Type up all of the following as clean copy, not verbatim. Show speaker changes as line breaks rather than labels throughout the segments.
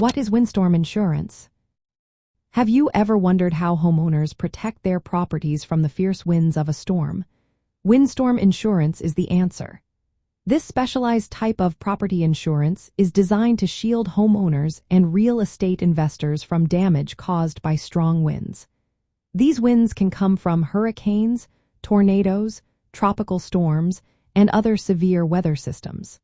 What is windstorm insurance? Have you ever wondered how homeowners protect their properties from the fierce winds of a storm? Windstorm insurance is the answer. This specialized type of property insurance is designed to shield homeowners and real estate investors from damage caused by strong winds. These winds can come from hurricanes, tornadoes, tropical storms, and other severe weather systems.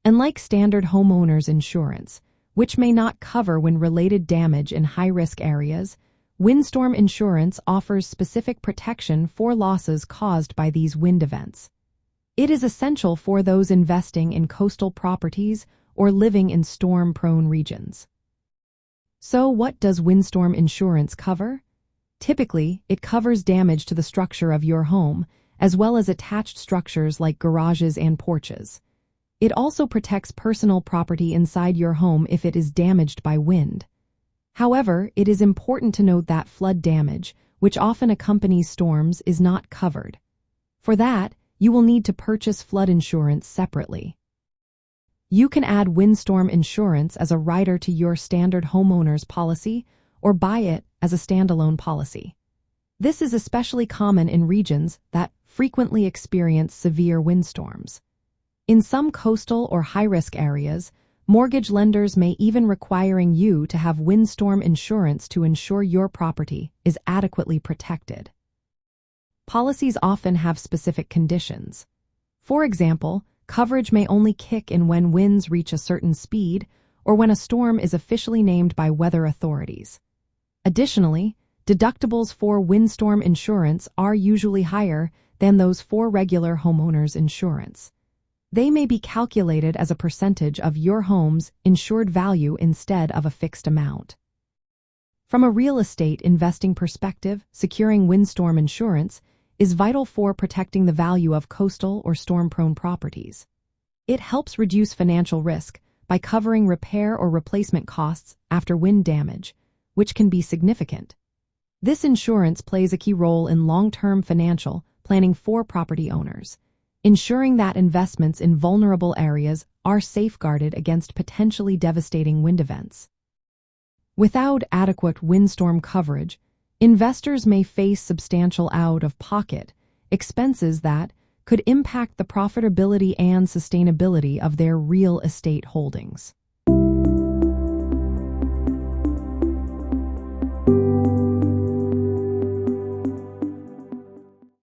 Unlike standard homeowners insurance, which may not cover wind-related damage in high-risk areas, windstorm insurance offers specific protection for losses caused by these wind events. It is essential for those investing in coastal properties or living in storm-prone regions. So what does windstorm insurance cover? Typically, it covers damage to the structure of your home, as well as attached structures like garages and porches. It also protects personal property inside your home if it is damaged by wind. However, it is important to note that flood damage, which often accompanies storms, is not covered. For that, you will need to purchase flood insurance separately. You can add windstorm insurance as a rider to your standard homeowners policy or buy it as a standalone policy. This is especially common in regions that frequently experience severe windstorms. In some coastal or high-risk areas, mortgage lenders may even requiring you to have windstorm insurance to ensure your property is adequately protected. Policies often have specific conditions. For example, coverage may only kick in when winds reach a certain speed or when a storm is officially named by weather authorities. Additionally, deductibles for windstorm insurance are usually higher than those for regular homeowners insurance. They may be calculated as a percentage of your home's insured value instead of a fixed amount. From a real estate investing perspective, securing windstorm insurance is vital for protecting the value of coastal or storm-prone properties. It helps reduce financial risk by covering repair or replacement costs after wind damage, which can be significant. This insurance plays a key role in long-term financial planning for property owners, ensuring that investments in vulnerable areas are safeguarded against potentially devastating wind events. Without adequate windstorm coverage, investors may face substantial out-of-pocket expenses that could impact the profitability and sustainability of their real estate holdings.